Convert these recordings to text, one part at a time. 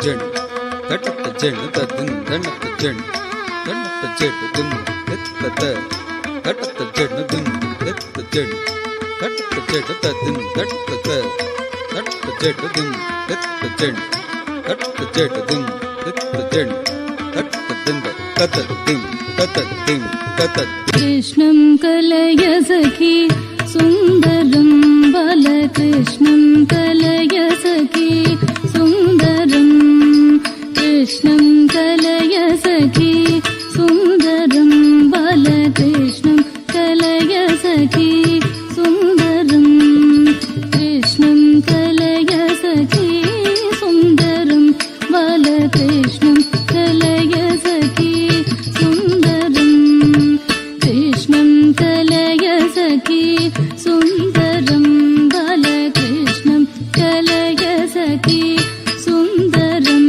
Jan తటత Jan తదిన్ దండత Jan దండత Z దిమ్ ఎత్తత తటత Z దిమ్ ఎత్త Z తటత Z తదిన్ తటత తటత Z దిమ్ ఎత్త Z తటత Z దిమ్ ఎత్త జడ్ తటత దిమ్ తత దిమ్ తత దిమ్ తత. కృష్ణం కలయ సఖీ సుందరం బాలకృష్ణం కలయ సఖీ సుందరం కృష్ణం కలయ సఖీ సుందరం బాలకృష్ణం కలయ సఖీ సుందరం కృష్ణం కలయ సఖీ సుందరం బాలకృష్ణం కలయ సఖీ సుందరం కృష్ణం కలయ సఖీ సుందరం బాలకృష్ణం కలయ సఖీ సుందరం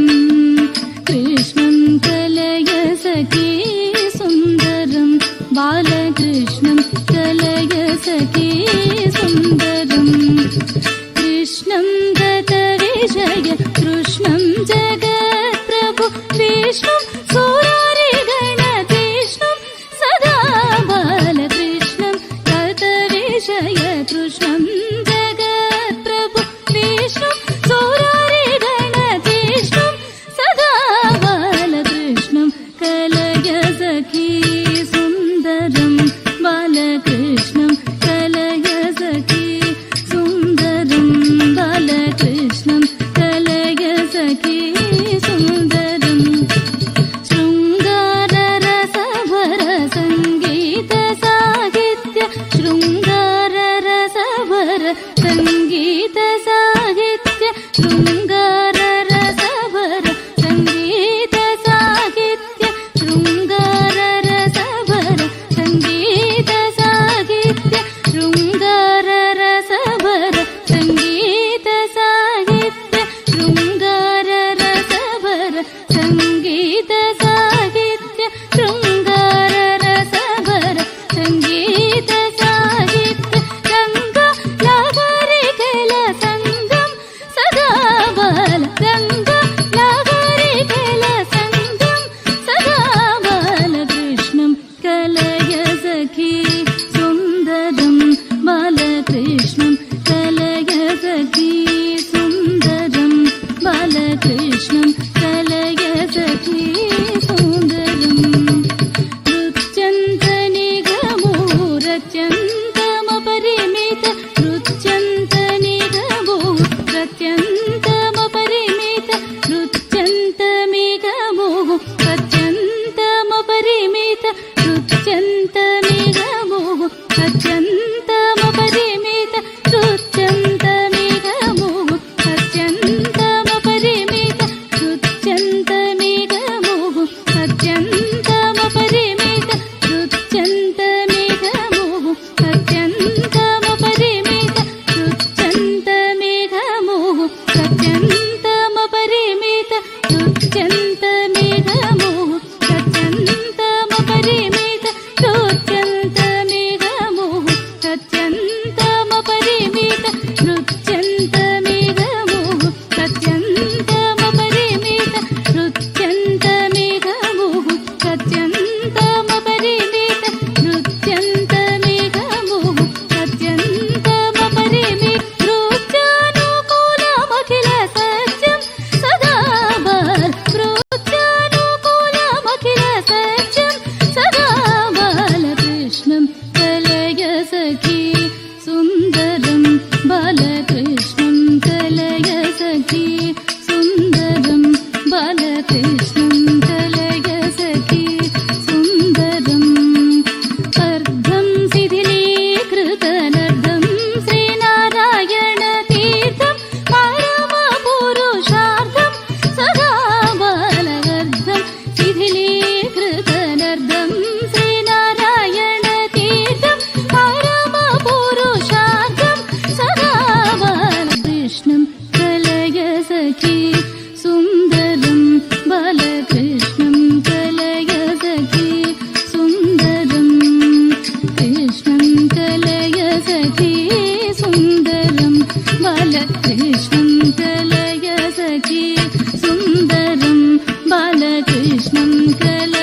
కృష్ణం కలయ సఖీ సుందరం బాలకృష్ణం కలయ సఖీ సుందరం కృష్ణం గత విజయ కృష్ణం జగత్ ప్రభు విష్ణు సూరారి గణకృష్ణం సదా బాలకృష్ణం గత విజయ కృష్ణం జగత్ ప్రభు విష్ణు సూరారి గణకృష్ణం సదా బాలకృష్ణం కలయ సఖీ సుందరం బాలకృష్ణం కలయ సఖీ సుందరం బాలకృష్ణం కలయ సఖీ సుందరం శృంగార రసభర సంగీత సాహిత్య శృంగార రసభర సంగీత సాహిత్య శృంగార రసభర సంగీత సాహిత్య శృంగార రసభర సంగీత సాహిత్య శృంగార రసభర సంగీత సాహిత్య శృంగార రసభర సంగీత సాహిత్య శృంగార రసభర సంగీత సాహిత్య గంగా లాగరికల సంగం సదా బాల గంగా లాగరికల సంగం సదా బాలకృష్ణం కలయ సఖీ సుందరం బాలకృష్ణం కలయ సఖీ సుందరం బాలకృష్ణం కలయ సఖీ సుందరం నృత్యంత నిగమో రత్యంతమపరిమిత నృత్యంత నిగమో రత్యంతమపరిమిత నృత్యంతమిగమో రత్యంతమపరిమిత నృత్యంతమిగమో రత్యంతమపరిమిత నృత్యంతమిగమో రత్యంతమపరిమిత నృత్యంతమిగమో రత్యంతమపరిమిత నృత్యంతమిగమో రత్యంతమపరిమిత నృత్యంతమిగమో రత్యంతమపరిమిత నృత్యంతమిగమో రత్యంతమపరిమిత నృత్యంతమిగమో రత్యంతమపరిమిత నృత్యంతమిగమో రత్యంతమపరిమిత నృత్యంతమిగమో రత్యంతమపరిమిత నృత్యంతమిగమో రత్యంతమపరిమిత నృత్యానుకూలమఖిల సత్యం సదా బాల నృత్యానుకూలమఖిల సత్యం సదా బాలకృష్ణం కలయ సఖీ సుందరం బాలకృష్ణం కలయ సఖీ సుందరం బాలకృష్ణం కలయ సఖీ సుందరం कलय